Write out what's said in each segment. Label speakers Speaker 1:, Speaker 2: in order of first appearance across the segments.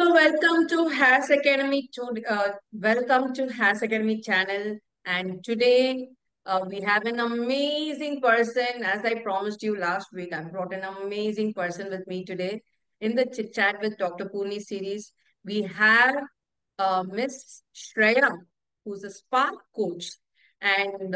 Speaker 1: So welcome to Has Academy welcome to Has Academy channel. And today we have an amazing person. As I promised you last week, I brought an amazing person with me today in the Chit Chat with Dr. Poorani series. We have Miss Shreya, who's a Spark coach, and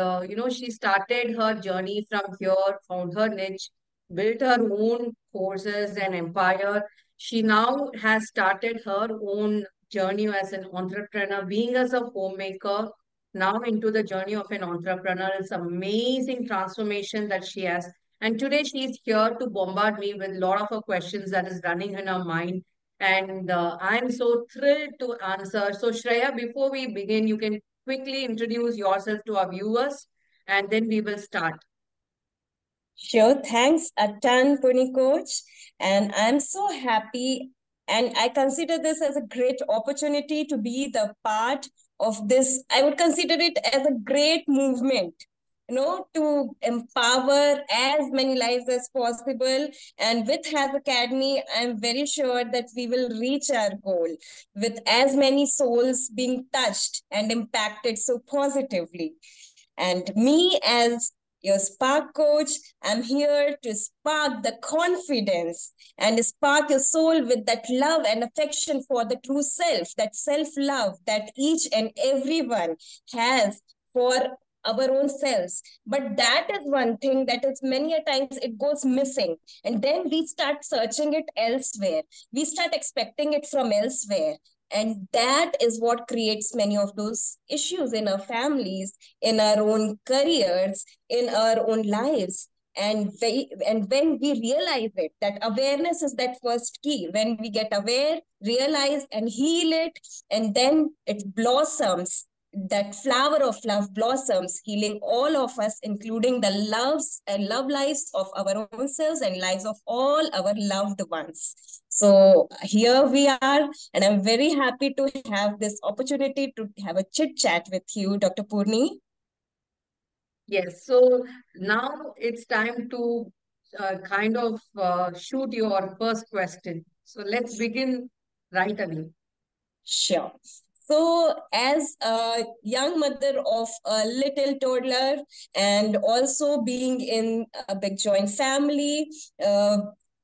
Speaker 1: she started her journey from here, found her niche, built her own courses and empire. She now has started her own journey as an entrepreneur, being as a homemaker, now into the journey of an entrepreneur. It's amazing transformation that she has. And today she's here to bombard me with a lot of her questions that is running in her mind. And I'm so thrilled to answer. So, Shreya, before we begin, you can quickly introduce yourself to our viewers and then we will start.
Speaker 2: Sure, thanks a ton, Puni Coach. And I'm so happy. And I consider this as a great opportunity to be the part of this. I would consider it as a great movement, to empower as many lives as possible. And with Has Academy, I'm very sure that we will reach our goal with as many souls being touched and impacted so positively. And me, as your Spark coach, I'm here to spark the confidence and spark your soul with that love and affection for the true self, that self love that each and everyone has for our own selves. But that is one thing that is many a times it goes missing. And then we start searching it elsewhere. We start expecting it from elsewhere. And that is what creates many of those issues in our families, in our own careers, in our own lives. And when we realize it, that awareness is that first key. When we get aware, realize and heal it, and then it blossoms, that flower of love blossoms, healing all of us, including the loves and love lives of our own selves and lives of all our loved ones. So here we are, and I'm very happy to have this opportunity to have a chit chat with you, Dr. Purni.
Speaker 1: Yes, so now it's time to shoot your first question. So let's begin right away.
Speaker 2: Sure. So, as a young mother of a little toddler and also being in a big joint family,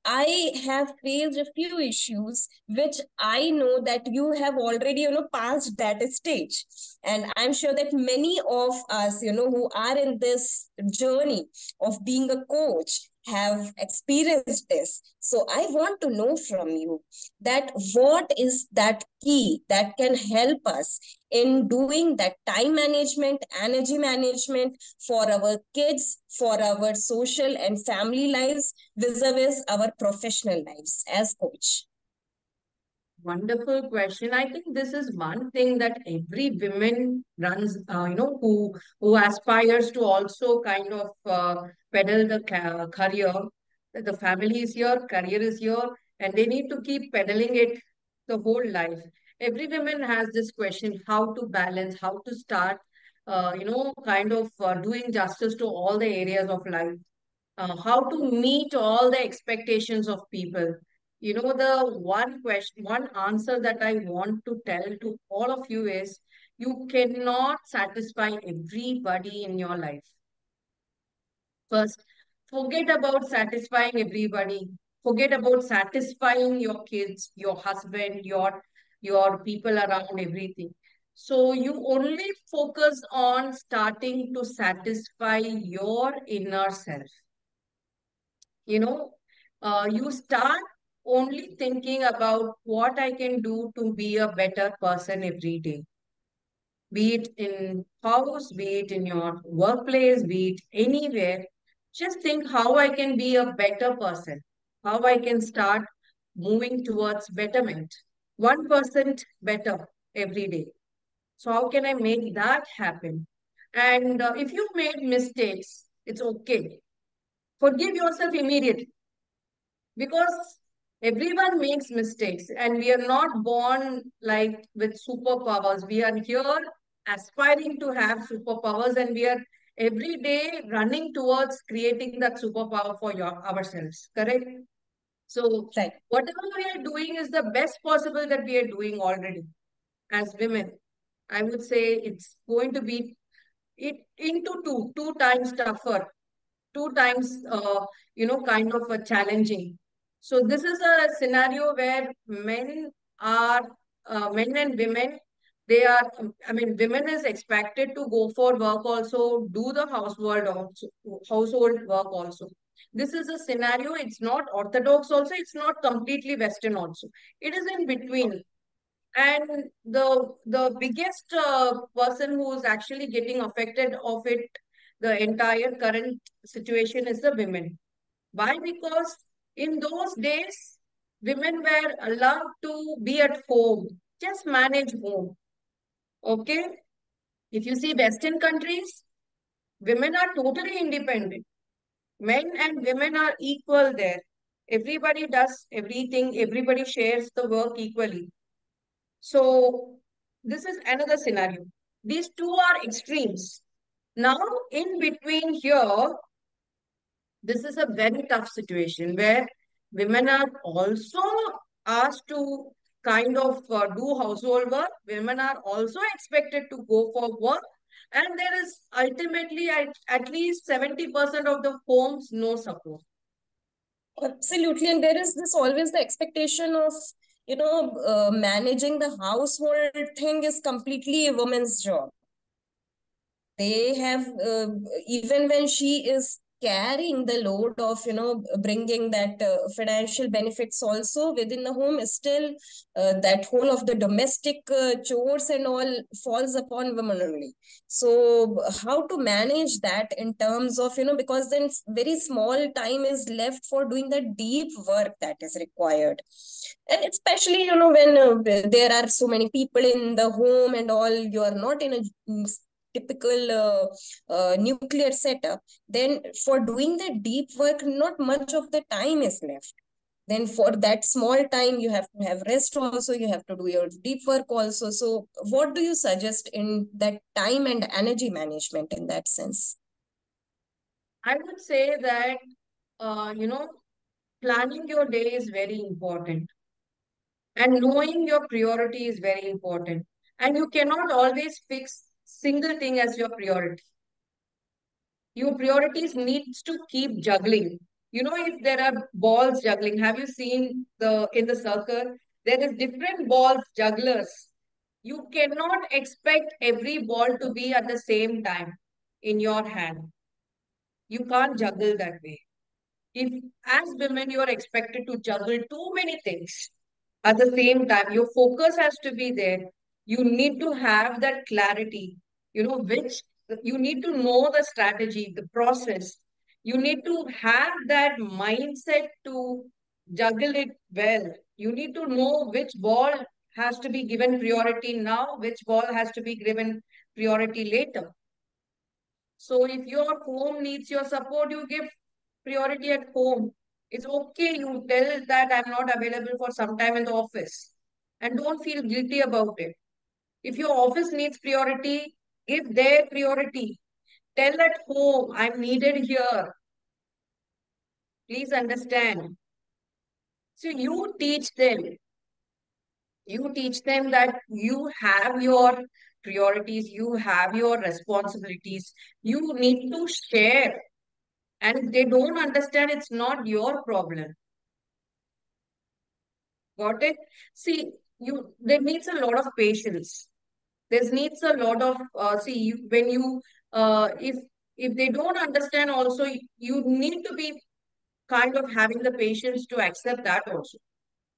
Speaker 2: I have faced a few issues which I know that you have already, passed that stage. And I'm sure that many of us, who are in this journey of being a coach have experienced this. So I want to know from you that what is that key that can help us in doing that time management, energy management for our kids, for our social and family lives, vis-a-vis our professional lives as coach.
Speaker 1: Wonderful question. I think this is one thing that every woman runs, who aspires to also pedal the career. The family is here, career is here, and they need to keep pedaling it the whole life. Every woman has this question: how to balance, how to start, doing justice to all the areas of life, how to meet all the expectations of people. The one answer that I want to tell to all of you is you cannot satisfy everybody in your life. First, forget about satisfying everybody. Forget about satisfying your kids, your husband, your people around, everything. So you only focus on starting to satisfy your inner self. you know you start only thinking about what I can do to be a better person every day, be it in house, be it in your workplace, be it anywhere. Just think how I can be a better person, how I can start moving towards betterment, 1% better every day. So how can I make that happen? And if you made mistakes, it's okay, forgive yourself immediately, because everyone makes mistakes and we are not born like with superpowers. We are here aspiring to have superpowers, and we are every day running towards creating that superpower for ourselves, correct? So
Speaker 2: Right.
Speaker 1: whatever we are doing is the best possible that we are doing already as women. I would say it's going to be it into two times tougher, two times, kind of challenging. So this is a scenario where are, men and women, they are, I mean, women is expected to go for work also, do the household work also. This is a scenario, it's not orthodox also, it's not completely Western also. It is in between. And the biggest person who is actually getting affected of it, the entire current situation, is the women. Why? Because in those days, women were allowed to be at home, just manage home. Okay? If you see Western countries, women are totally independent. Men and women are equal there. Everybody does everything, everybody shares the work equally. So this is another scenario. These two are extremes. Now, in between here, this is a very tough situation where women are also asked to kind of do household work. Women are also expected to go for work. And there is ultimately at least 70% of the homes no support.
Speaker 2: Absolutely. And there is this always the expectation of, managing the household thing is completely a woman's job. They have, even when she is carrying the load of, bringing that financial benefits also within the home, is still that whole of the domestic chores and all falls upon women only. So how to manage that in terms of, because then very small time is left for doing the deep work that is required. And especially, when there are so many people in the home and all, you are not in a typical nuclear setup, then for doing the deep work, not much of the time is left. Then for that small time, you have to have rest also, you have to do your deep work also. So what do you suggest in that time and energy management in that sense?
Speaker 1: I would say that, planning your day is very important. And knowing your priority is very important. And you cannot always fix single thing as your priority. Your priorities needs to keep juggling. You know, if there are balls juggling, have you seen the in the circle? There is different balls jugglers. You cannot expect every ball to be at the same time in your hand. You can't juggle that way. If as women you are expected to juggle too many things at the same time, your focus has to be there. You need to have that clarity, which you need to know the strategy, the process. You need to have that mindset to juggle it well. You need to know which ball has to be given priority now, which ball has to be given priority later. So if your home needs your support, you give priority at home. It's okay. You tell that I'm not available for some time in the office and don't feel guilty about it. If your office needs priority, give their priority. Tell at home, I'm needed here. Please understand. So you teach them that you have your priorities, you have your responsibilities. You need to share. And if they don't understand, it's not your problem. Got it? See, there needs a lot of patience. There needs a lot of when you if they don't understand also, you need to be kind of having the patience to accept that also.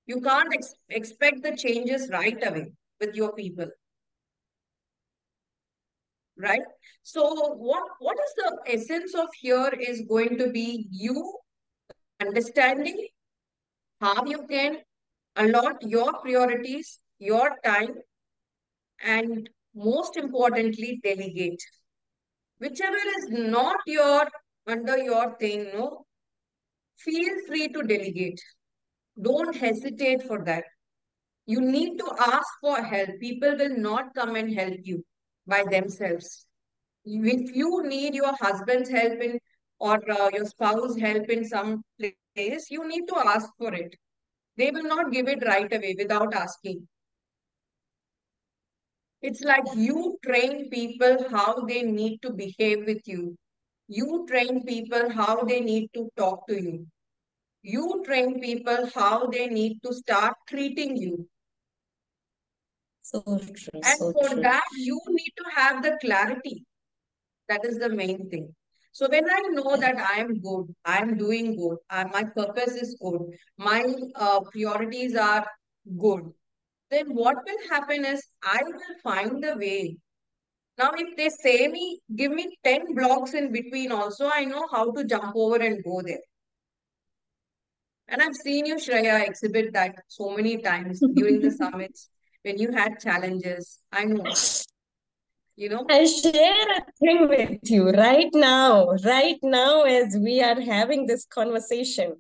Speaker 1: You can't expect the changes right away with your people, right? So what is the essence of here is going to be you understanding how you can allot your priorities, your time, and most importantly, delegate. Whichever is not your under your thing, no, feel free to delegate. Don't hesitate for that. You need to ask for help. People will not come and help you by themselves. If you need your husband's help in or your spouse help in some place, you need to ask for it. They will not give it right away without asking. It's like you train people how they need to behave with you. You train people how they need to talk to you. You train people how they need to start treating you.
Speaker 2: So true,
Speaker 1: And
Speaker 2: so
Speaker 1: for
Speaker 2: true.
Speaker 1: that, you need to have the clarity. That is the main thing. So when I know that I am good, I am doing good, my purpose is good, my priorities are good, then what will happen is I will find the way. Now, if they say me, give me 10 blocks in between also, I know how to jump over and go there. And I've seen you, Shreya, exhibit that so many times during the summits when you had challenges. I know, you know.
Speaker 2: I share a thing with you right now, as we are having this conversation.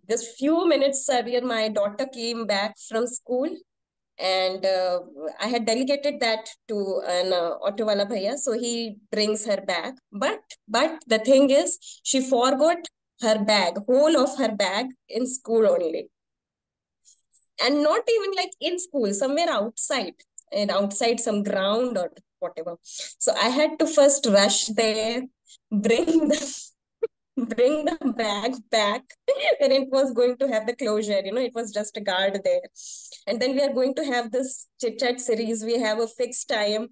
Speaker 2: Just few minutes earlier, my daughter came back from school, and I had delegated that to an auto wala bhaiya, so he brings her back. But the thing is, she forgot her bag, whole of her bag in school only, and not even like in school, somewhere outside, and outside some ground or whatever. So I had to first rush there, bring the bring the bag back when it was going to have the closure. It was just a guard there. And then we are going to have this chit chat series. We have a fixed time.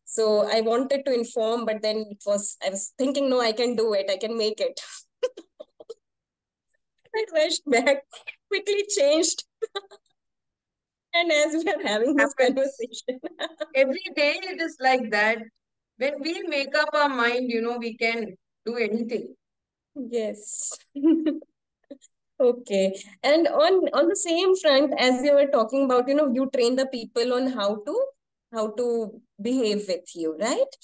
Speaker 2: So I wanted to inform, but then I was thinking, no, I can do it. I can make it. I rushed back, quickly changed. And as we are having this
Speaker 1: Happens.
Speaker 2: conversation,
Speaker 1: Every day it is like that. When we make up our mind, we can do anything.
Speaker 2: yes. Okay. And on the same front, as you were talking about, you train the people on how to behave with you, right?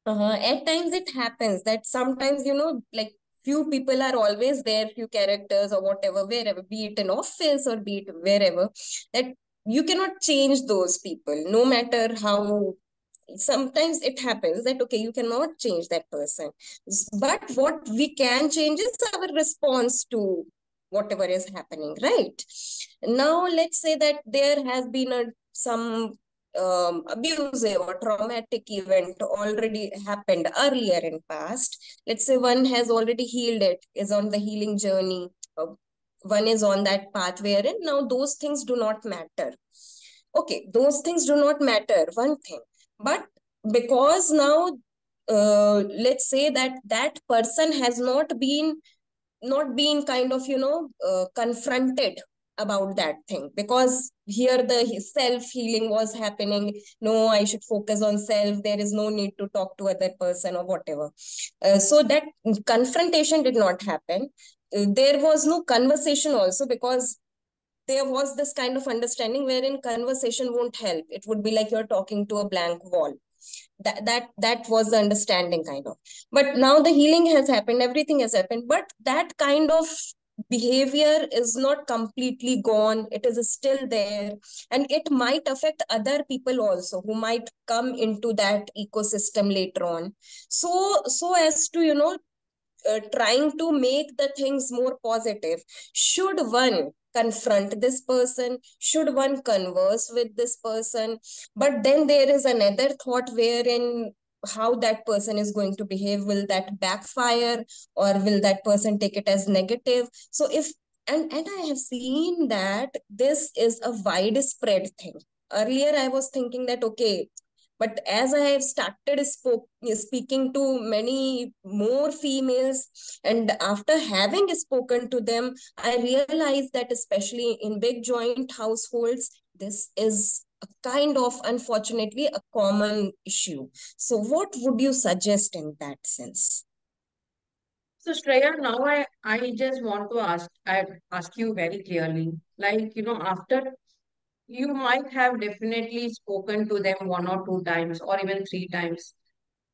Speaker 2: At times it happens that sometimes, like few people are always there, few characters or whatever, wherever, be it in office or be it wherever, that you cannot change those people, no matter how. Sometimes it happens that okay, you cannot change that person, but what we can change is our response to whatever is happening, right? Now let's say that there has been some abusive or traumatic event already happened earlier in past. Let's say one has already healed, it is on the healing journey. One is on that path wherein now those things do not matter. Okay, those things do not matter, one thing. But because now, let's say that that person has not been kind of confronted about that thing, because here the self healing was happening. No, I should focus on self, there is no need to talk to other person or whatever. So that confrontation did not happen. There was no conversation also, because there was this kind of understanding wherein conversation won't help. It would be like you're talking to a blank wall. That was the understanding, kind of. But now the healing has happened, everything has happened, but that kind of behavior is not completely gone. It is still there, and it might affect other people also who might come into that ecosystem later on. So as to trying to make the things more positive, should one confront this person, should one converse with this person, but then there is another thought wherein how that person is going to behave, will that backfire, or will that person take it as negative? So if and I have seen that this is a widespread thing. Earlier I was thinking that okay, but as I have started speaking to many more females, and after having spoken to them, I realized that especially in big joint households, this is a kind of, unfortunately, a common issue. So what would you suggest in that sense?
Speaker 1: So Shreya, now I just want to ask you very clearly, like, after you might have definitely spoken to them one or two times or even three times.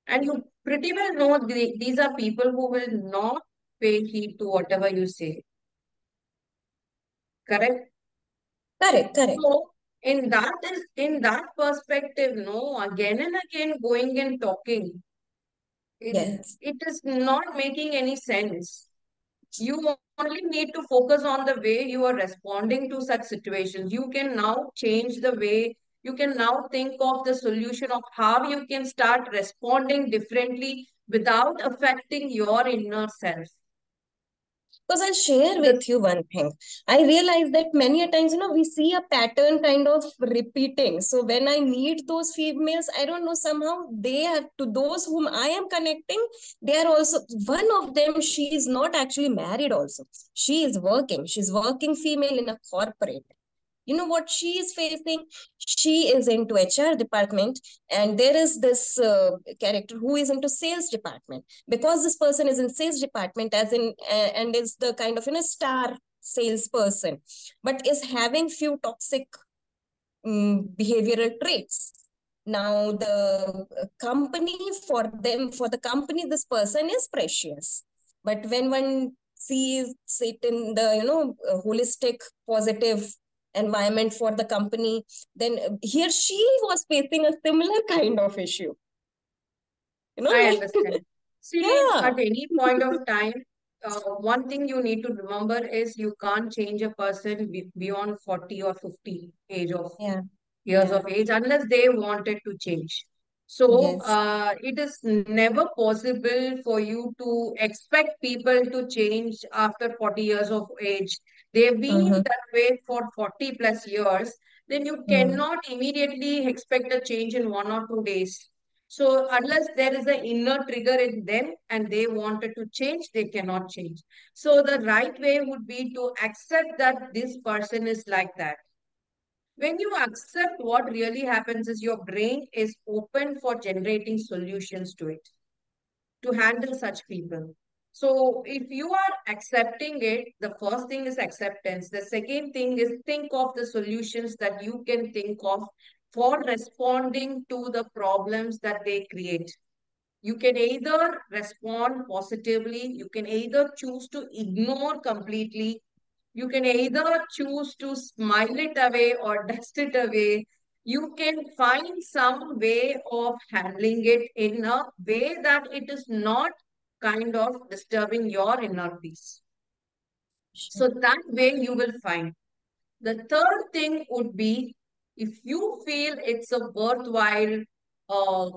Speaker 1: And you pretty well know these are people who will not pay heed to whatever you say. Correct?
Speaker 2: Correct, correct.
Speaker 1: So in that perspective, no, again and again going and talking. It,
Speaker 2: Yes.
Speaker 1: it is not making any sense. You only need to focus on the way you are responding to such situations. You can now change the way, you can now think of the solution of how you can start responding differently without affecting your inner self.
Speaker 2: Because I'll share
Speaker 1: The
Speaker 2: with you one thing. I realize that many a times, we see a pattern kind of repeating. So when I meet those females, I don't know, somehow they have, to those whom I am connecting, they are also, one of them, she is not actually married also. She is working. She's working female in a corporate. You know what she is facing? She is into HR department, and there is this character who is into sales department. Because this person is in sales department, as in and is the kind of star salesperson, but is having few toxic behavioral traits. Now the company, for the company, this person is precious. But when one sees it in the holistic positive environment for the company, then here she was facing a similar kind of issue.
Speaker 1: I
Speaker 2: Like
Speaker 1: understand. See,
Speaker 2: yeah,
Speaker 1: at any point of time, one thing you need to remember is you can't change a person beyond 40 or 50 age of
Speaker 2: yeah,
Speaker 1: years
Speaker 2: yeah,
Speaker 1: of age unless they wanted to change. So
Speaker 2: yes,
Speaker 1: it is never possible for you to expect people to change after 40 years of age. They've been
Speaker 2: mm-hmm,
Speaker 1: that way for 40 plus years. Then you
Speaker 2: mm,
Speaker 1: cannot immediately expect a change in 1 or 2 days. So unless there is an inner trigger in them and they wanted to change, they cannot change. So the right way would be to accept that this person is like that. When you accept, what really happens is your brain is open for generating solutions to it, to handle such people. So if you are accepting it, the first thing is acceptance. The second thing is think of the solutions that you can think of for responding to the problems that they create. You can either respond positively, you can either choose to ignore completely, you can either choose to smile it away or dust it away. You can find some way of handling it in a way that it is not kind of disturbing your inner peace.
Speaker 2: sure,
Speaker 1: So that way you will find. The third thing would be if you feel it's a worthwhile uh,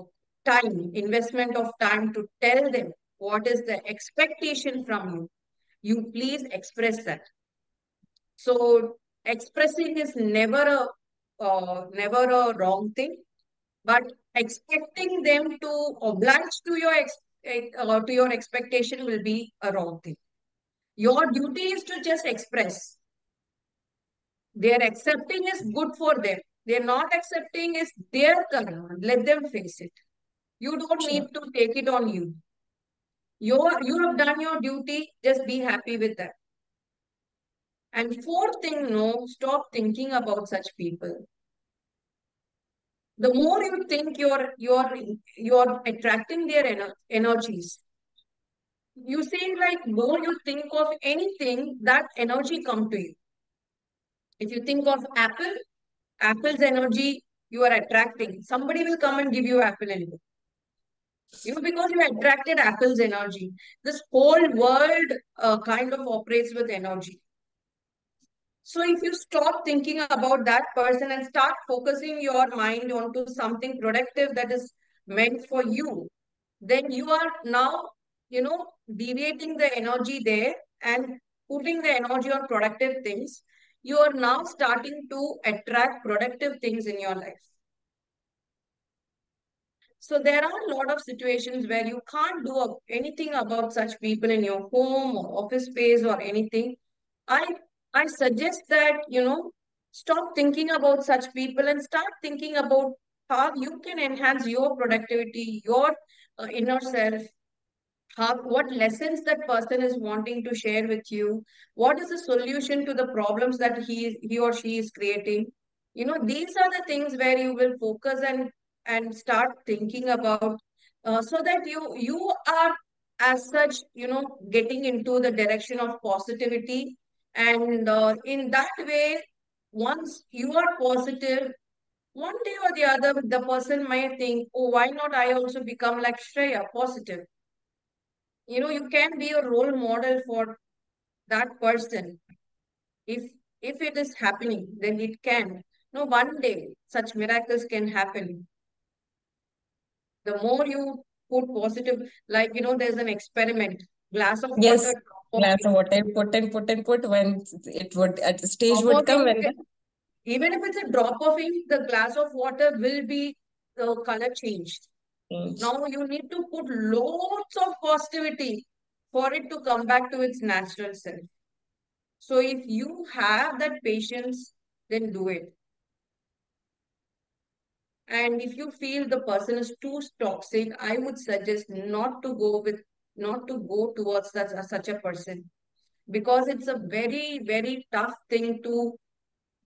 Speaker 1: investment of time to tell them what is the expectation from you, you please express that. So expressing is never a wrong thing, but expecting them to oblige to to your expectation will be a wrong thing. Your duty is to just express. Their accepting is good for them. They're not accepting is their karma. Let them face it. You don't
Speaker 2: sure.
Speaker 1: need to take it on you. You have done your duty. Just be happy with that. And fourth thing, no, stop thinking about such people. The more you think you're attracting their energies. You say like more you think of anything, that energy come to you. If you think of Apple's energy you are attracting. Somebody will come and give you Apple anyway. Because you attracted Apple's energy. This whole world kind of operates with energy. So if you stop thinking about that person and start focusing your mind onto something productive that is meant for you, then you are now, deviating the energy there and putting the energy on productive things. You are now starting to attract productive things in your life. So there are a lot of situations where you can't do anything about such people in your home or office space or anything. I I suggest that, stop thinking about such people and start thinking about how you can enhance your productivity, your inner self, what lessons that person is wanting to share with you, what is the solution to the problems that he or she is creating. These are the things where you will focus and start thinking about, so that you are as such, getting into the direction of positivity. And in that way, once you are positive, one day or the other the person might think, oh, why not I also become like Shreya, positive. You can be a role model for that person. If it is happening, then it can. No, one day such miracles can happen. The more you put positive, like there's an experiment, glass of
Speaker 2: Yes,
Speaker 1: water, drop of
Speaker 2: glass of
Speaker 1: ink.
Speaker 2: water, put and put and put when it would, at the stage
Speaker 1: Drop
Speaker 2: would
Speaker 1: of
Speaker 2: come
Speaker 1: ink,
Speaker 2: when the
Speaker 1: even if it's a drop of ink, the glass of water will be the color changed.
Speaker 2: change.
Speaker 1: Now you need to put loads of positivity for it to come back to its natural self. So if you have that patience, then do it. And if you feel the person is too toxic, I would suggest not to go towards such a person, because it's a very, very tough thing to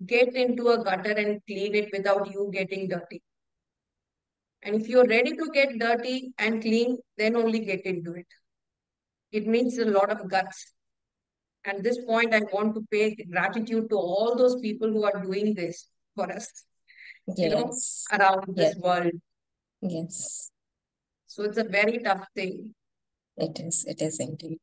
Speaker 1: get into a gutter and clean it without you getting dirty. And if you're ready to get dirty and clean, then only get into it. It needs a lot of guts. At this point, I want to pay gratitude to all those people who are doing this for us,
Speaker 2: Yes,
Speaker 1: around
Speaker 2: yes,
Speaker 1: this world.
Speaker 2: yes,
Speaker 1: So it's a very tough thing.
Speaker 2: it is indeed.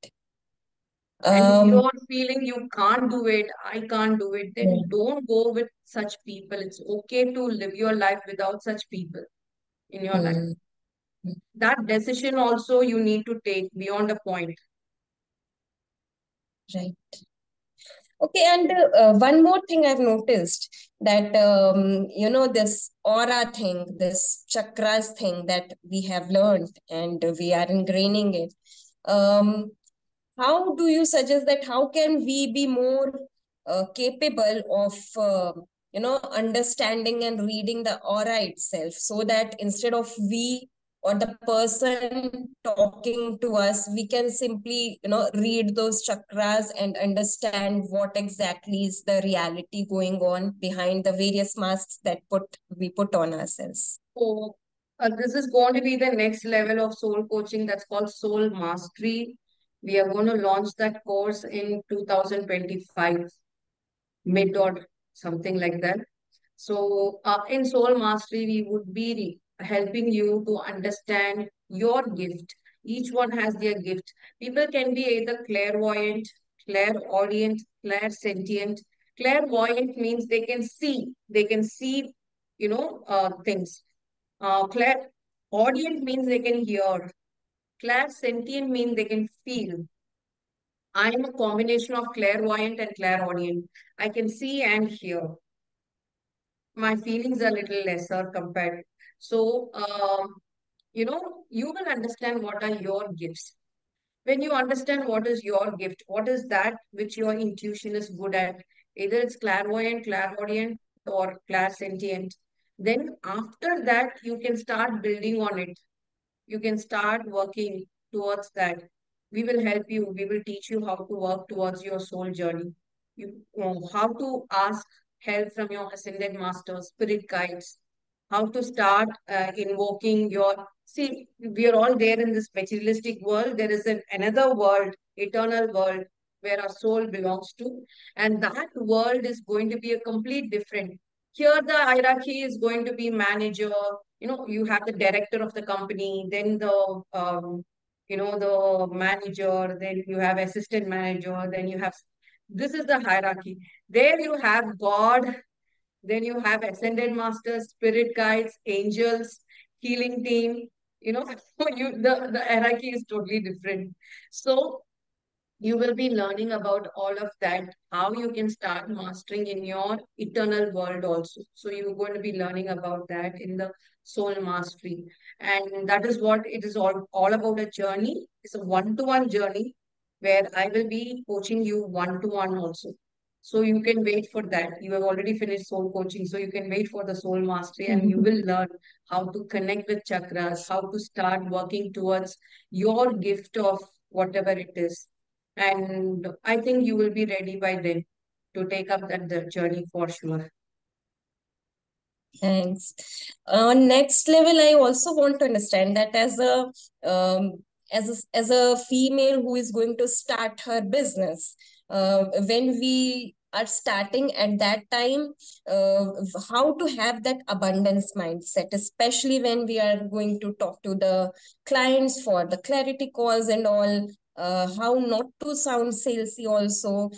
Speaker 1: And if
Speaker 2: Um,
Speaker 1: you're feeling you can't do it, I can't do it, then
Speaker 2: mm,
Speaker 1: don't go with such people. It's okay to live your life without such people in your life.
Speaker 2: mm,
Speaker 1: That decision also you need to take beyond a point.
Speaker 2: right. Okay, and one more thing I've noticed that this aura thing, this chakras thing that we have learned and we are ingraining it. Um, how do you suggest that how can we be more capable of understanding and reading the aura itself, so that instead of we or the person talking to us, we can simply read those chakras and understand what exactly is the reality going on behind the various masks that we put on ourselves.
Speaker 1: So this is going to be the next level of soul coaching, that's called Soul Mastery. We are going to launch that course in 2025, mid or something like that. So, in Soul Mastery, we would be helping you to understand your gift. Each one has their gift. People can be either clairvoyant, clairaudient, clairsentient. Clairvoyant means they can see, things. Clairaudient means they can hear. Clairsentient means they can feel. I am a combination of clairvoyant and clairaudient. I can see and hear. My feelings are a little lesser compared. So, you will understand what are your gifts. When you understand what is your gift, what is that which your intuition is good at, either it's clairvoyant, clairaudient, or clairsentient, then after that, you can start building on it. You can start working towards that. We will help you. We will teach you how to work towards your soul journey. You know, how to ask help from your ascended masters, spirit guides, how to start invoking your. See, we are all there in this materialistic world. There is another world, eternal world, where our soul belongs to. And that world is going to be a complete different. Here, the hierarchy is going to be manager. You have the director of the company, then the manager, then you have assistant manager, then you have, this is the hierarchy. There you have God, then you have ascended masters, spirit guides, angels, healing team. The hierarchy is totally different. So you will be learning about all of that, how you can start mastering in your eternal world also. So you're going to be learning about that in the soul mastery. And that is what it is all about, a journey. It's a one-to-one journey where I will be coaching you one-to-one also. So you can wait for that. You have already finished soul coaching, so you can wait for the soul mastery and you will learn how to connect with chakras, how to start working towards your gift of whatever it is. And I think you will be ready by then to take up that the journey for sure.
Speaker 2: Thanks. On next level, I also want to understand that um, as a female who is going to start her business, when we are starting at that time, uh, how to have that abundance mindset, especially when we are going to talk to the clients for the clarity calls and all. How not to sound salesy also,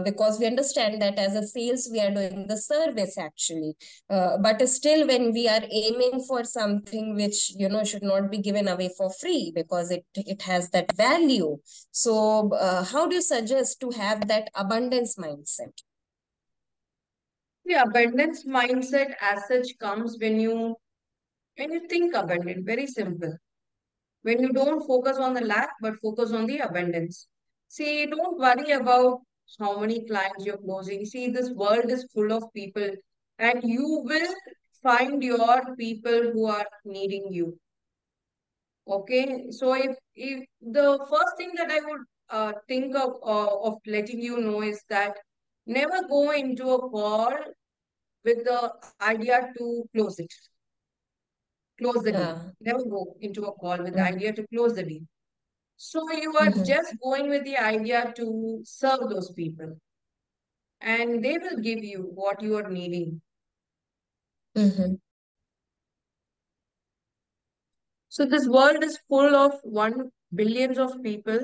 Speaker 2: because we understand that as a sales we are doing the service actually, but still when we are aiming for something which should not be given away for free because it has that value. So how do you suggest to have that abundance mindset?
Speaker 1: The abundance mindset as such comes when you think abundant. Very simple. When you don't focus on the lack, but focus on the abundance. See, don't worry about how many clients you're closing. See, this world is full of people, and you will find your people who are needing you. Okay, so if the first thing that I would think of letting you know is that never go into a call with the idea to close the deal.
Speaker 2: Yeah.
Speaker 1: Never go into a call with the
Speaker 2: Mm-hmm.
Speaker 1: idea to close the deal. So you are
Speaker 2: Mm-hmm.
Speaker 1: just going with the idea to serve those people, and they will give you what you are needing.
Speaker 2: Mm-hmm.
Speaker 1: So this world is full of 1 billions of people,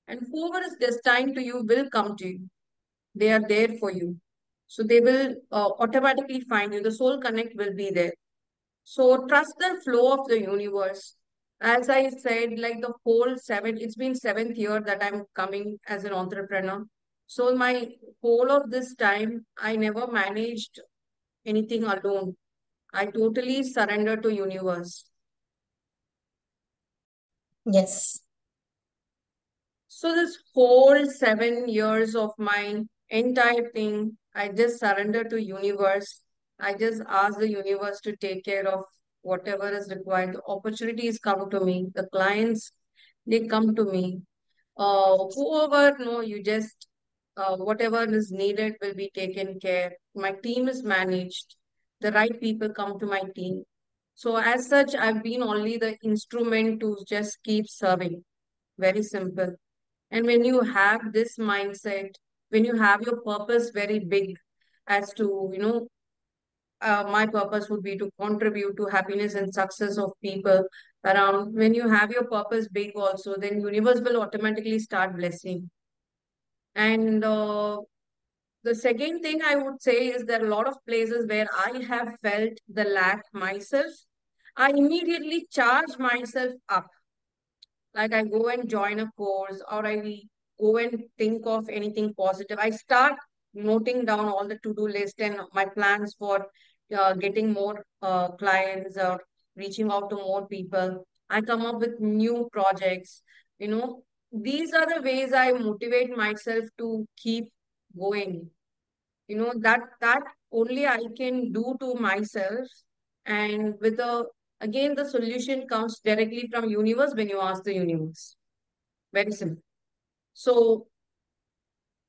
Speaker 1: and whoever is destined to you will come to you. They are there for you. So they will automatically find you. The soul connect will be there. So trust the flow of the universe. As I said, like the whole it's been seventh year that I'm coming as an entrepreneur. So my whole of this time, I never managed anything alone. I totally surrendered to universe.
Speaker 2: Yes.
Speaker 1: So this whole 7 years of my entire thing, I just surrender to universe. I just ask the universe to take care of whatever is required. The opportunities come to me. The clients, they come to me. Whoever, no, you just, whatever is needed will be taken care. My team is managed. The right people come to my team. So as such, I've been only the instrument to just keep serving. Very simple. And when you have this mindset, when you have your purpose very big as to, my purpose would be to contribute to happiness and success of people around. When you have your purpose big also, then universe will automatically start blessing. And the second thing I would say is there are a lot of places where I have felt the lack myself. I immediately charge myself up, like I go and join a course or I go and think of anything positive. I start noting down all the to-do list and my plans for getting more clients or reaching out to more people. I come up with new projects. You know, these are the ways I motivate myself to keep going. That only I can do to myself. And with the again, the solution comes directly from universe when you ask the universe. Very simple. So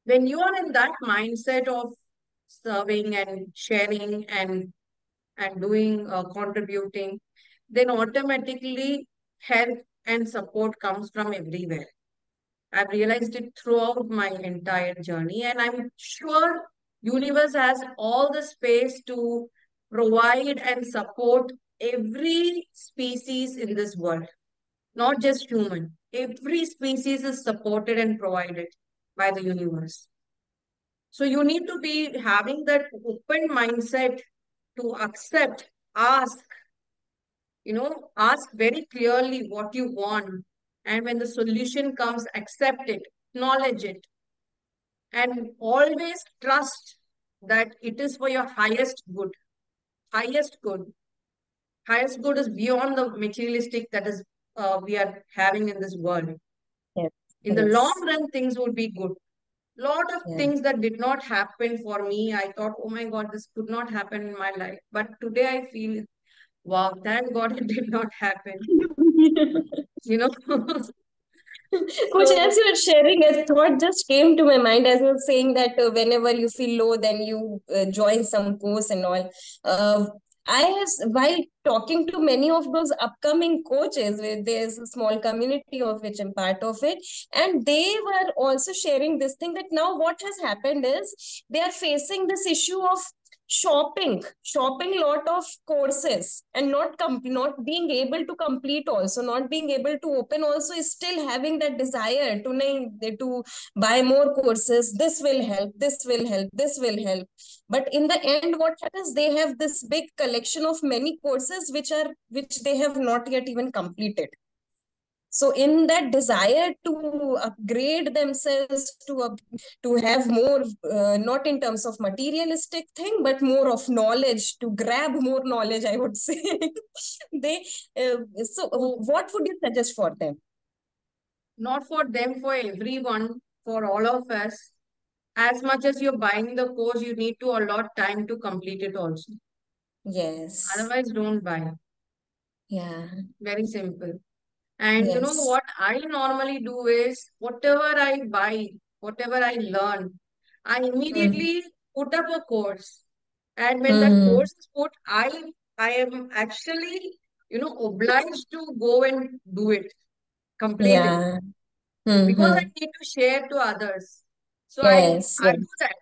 Speaker 1: when you are in that mindset of serving and sharing and doing contributing, then automatically help and support comes from everywhere. I've realized it throughout my entire journey, and I'm sure universe has all the space to provide and support every species in this world, not just human. Every species is supported and provided by the universe. So you need to be having that open mindset to accept, ask, ask very clearly what you want. And when the solution comes, accept it, acknowledge it, and always trust that it is for your highest good. Highest good. Highest good is beyond the materialistic that is we are having in this world.
Speaker 2: Yes.
Speaker 1: In the long
Speaker 2: Yes.
Speaker 1: run, things would be good. Lot of
Speaker 2: Yeah.
Speaker 1: things that did not happen for me. I thought, oh my God, this could not happen in my life. But today I feel, wow, thank God it did not happen. You know?
Speaker 2: Coach, as
Speaker 1: So,
Speaker 2: you were sharing, a thought just came to my mind as you were saying that whenever you feel low, then you join some course and all. I have, while talking to many of those upcoming coaches, where there's a small community of which I'm part of it, and they were also sharing this thing that now what has happened is they are facing this issue of shopping lot of courses and not being able to complete, also not being able to open, also is still having that desire to buy more courses. This will help, this will help, this will help, but in the end what happens, they have this big collection of many courses which they have not yet even completed. So in that desire to upgrade themselves, to have more, not in terms of materialistic thing, but more of knowledge, to grab more knowledge, I would say. they
Speaker 1: So
Speaker 2: what would you suggest for them?
Speaker 1: not for them, for everyone, for all of us. As much as you're buying the course, you need to allot time to complete it also.
Speaker 2: Yes.
Speaker 1: Otherwise, don't buy.
Speaker 2: Yeah.
Speaker 1: Very simple. And you know
Speaker 2: Yes.
Speaker 1: what I normally do is whatever I buy, whatever I learn, I
Speaker 2: Mm.
Speaker 1: immediately put up a course. And when that
Speaker 2: Mm.
Speaker 1: course is put, I am actually, obliged to go and do it, complete it,
Speaker 2: Yeah.
Speaker 1: because I
Speaker 2: Mm-hmm.
Speaker 1: need to share to others. So
Speaker 2: Yes.
Speaker 1: I do
Speaker 2: Yes.
Speaker 1: that.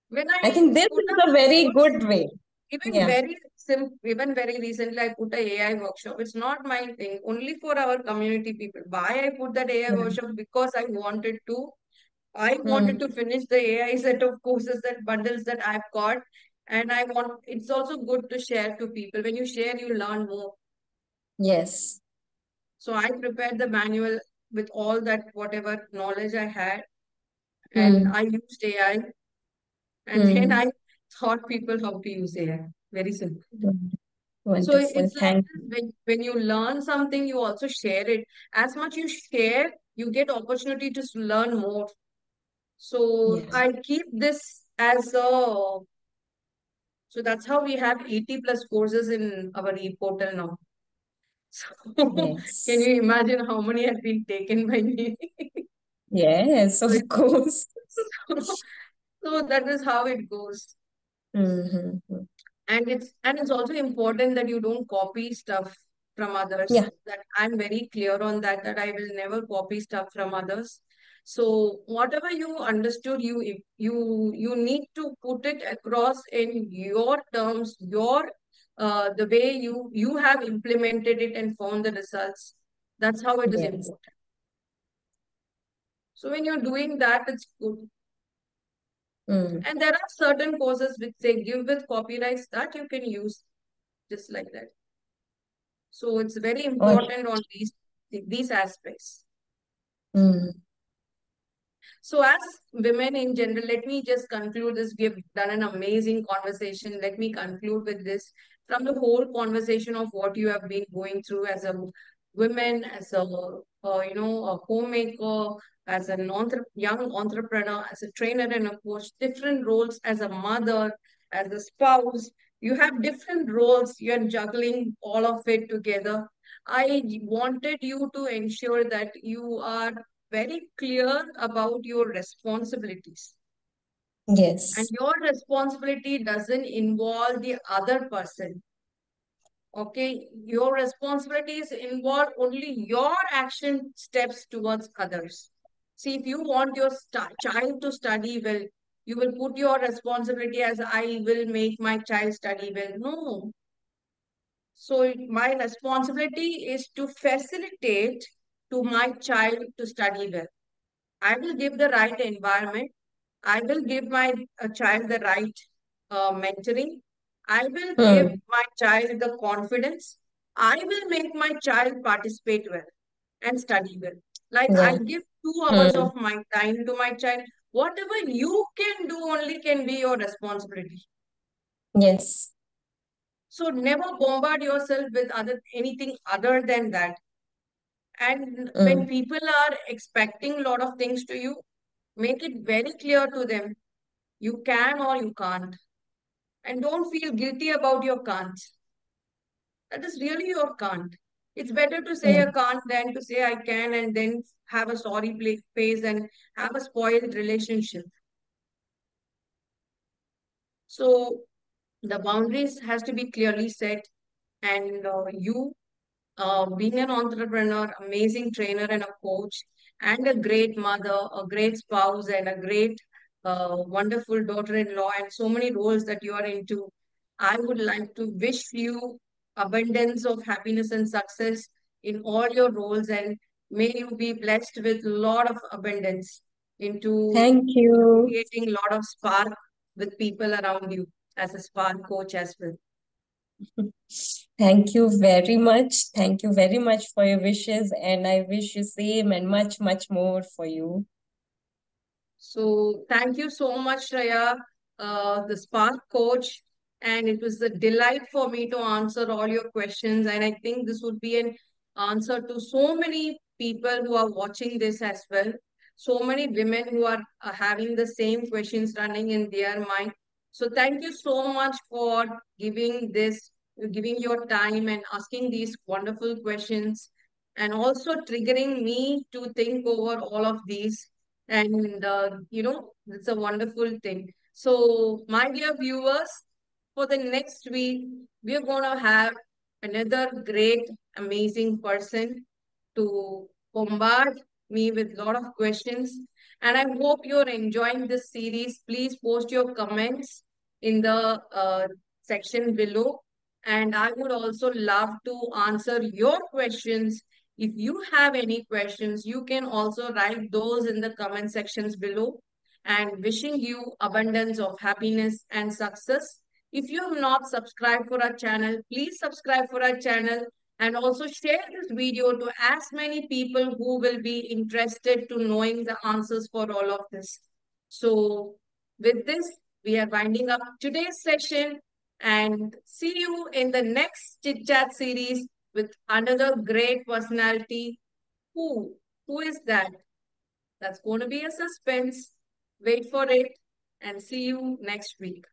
Speaker 1: When
Speaker 2: I
Speaker 1: I
Speaker 2: think this
Speaker 1: put
Speaker 2: is
Speaker 1: up
Speaker 2: a
Speaker 1: a
Speaker 2: very
Speaker 1: course,
Speaker 2: good way.
Speaker 1: even
Speaker 2: Yeah.
Speaker 1: very simple, even very recently, I put a AI workshop. It's not my thing, only for our community people. Why I put that AI
Speaker 2: Yeah.
Speaker 1: workshop? Because I wanted
Speaker 2: Mm.
Speaker 1: to finish the AI set of courses, that bundles that I've got. And it's also good to share to people. When you share, you learn more.
Speaker 2: Yes.
Speaker 1: So I prepared the manual with all that, whatever knowledge I had, and
Speaker 2: Mm.
Speaker 1: I used AI, and then
Speaker 2: Mm.
Speaker 1: I taught people how to use AI. Very simple.
Speaker 2: Mm.
Speaker 1: So
Speaker 2: Wonderful.
Speaker 1: it's like
Speaker 2: Thank
Speaker 1: this,
Speaker 2: you.
Speaker 1: when you learn something, you also share it. As much you share, you get opportunity to learn more. So
Speaker 2: Yeah.
Speaker 1: I keep this as a, so that's how we have 80 plus courses in our e-portal now. So can
Speaker 2: Yes.
Speaker 1: you imagine how many have been taken by me?
Speaker 2: Yes,
Speaker 1: So,
Speaker 2: of course.
Speaker 1: so that is how it goes.
Speaker 2: Mm-hmm.
Speaker 1: And it's also important that you don't copy stuff from others.
Speaker 2: Yeah.
Speaker 1: That I'm very clear on that, that I will never copy stuff from others. So whatever you understood, you need to put it across in your terms, your the way you have implemented it and found the results. That's how it is
Speaker 2: Yes.
Speaker 1: important. So when you're doing that, it's good.
Speaker 2: Mm.
Speaker 1: And there are certain courses which they give with copyrights that you can use just like that. So it's very
Speaker 2: All right.
Speaker 1: important on these aspects.
Speaker 2: Mm.
Speaker 1: So as women in general, let me just conclude this. We have done an amazing conversation. Let me conclude with this. From the whole conversation of what you have been going through as a woman, as a homemaker, as an young entrepreneur, as a trainer and a coach, different roles as a mother, as a spouse. You have different roles. You're juggling all of it together. I wanted you to ensure that you are very clear about your responsibilities. And
Speaker 2: Yes.
Speaker 1: your responsibility doesn't involve the other person. Okay, your responsibilities involve only your action steps towards others. See, if you want your child to study well, you will put your responsibility as I will make my child study well. No. So my responsibility is to facilitate to my child to study well. I will give the right environment. I will give my child the right mentoring. I will give
Speaker 2: Mm.
Speaker 1: my child the confidence. I will make my child participate well and study well. Like I
Speaker 2: Yeah.
Speaker 1: give 2 hours
Speaker 2: Mm.
Speaker 1: of my time to my child. Whatever you can do only can be your responsibility.
Speaker 2: Yes.
Speaker 1: So never bombard yourself with anything other than that. And when
Speaker 2: Mm.
Speaker 1: people are expecting a lot of things to you, make it very clear to them. You can or you can't. And don't feel guilty about your can't. That is really your can't. It's better to say
Speaker 2: Yeah.
Speaker 1: a can't than to say I can and then have a sorry face and have a spoiled relationship. So The boundaries has to be clearly set, and you being an entrepreneur, amazing trainer and a coach, and a great mother, a great spouse, and a great, wonderful daughter-in-law, and so many roles that you are into. I would like to wish you abundance of happiness and success in all your roles, and may you be blessed with a lot of abundance into
Speaker 2: Thank you.
Speaker 1: creating a lot of spark with people around you as a spark coach as well.
Speaker 2: Thank you very much. Thank you very much for your wishes, and I wish you same and much, much more for you.
Speaker 1: So thank you so much, Shreya, the Spark coach. And it was a delight for me to answer all your questions. And I think this would be an answer to so many people who are watching this as well. So many women who are having the same questions running in their mind. So thank you so much for giving your time and asking these wonderful questions, and also triggering me to think over all of these. And it's a wonderful thing. So my dear viewers, for the next week we're going to have another great amazing person to bombard me with a lot of questions. And I hope you're enjoying this series. Please post your comments in the section below. And I would also love to answer your questions. If you have any questions, you can also write those in the comment sections below. And wishing you abundance of happiness and success. If you have not subscribed for our channel, please subscribe for our channel, and also share this video to as many people who will be interested to knowing the answers for all of this. So with this, we are winding up today's session, and see you in the next chit chat series with another great personality. Who? Who is that? That's going to be a suspense. Wait for it, and see you next week.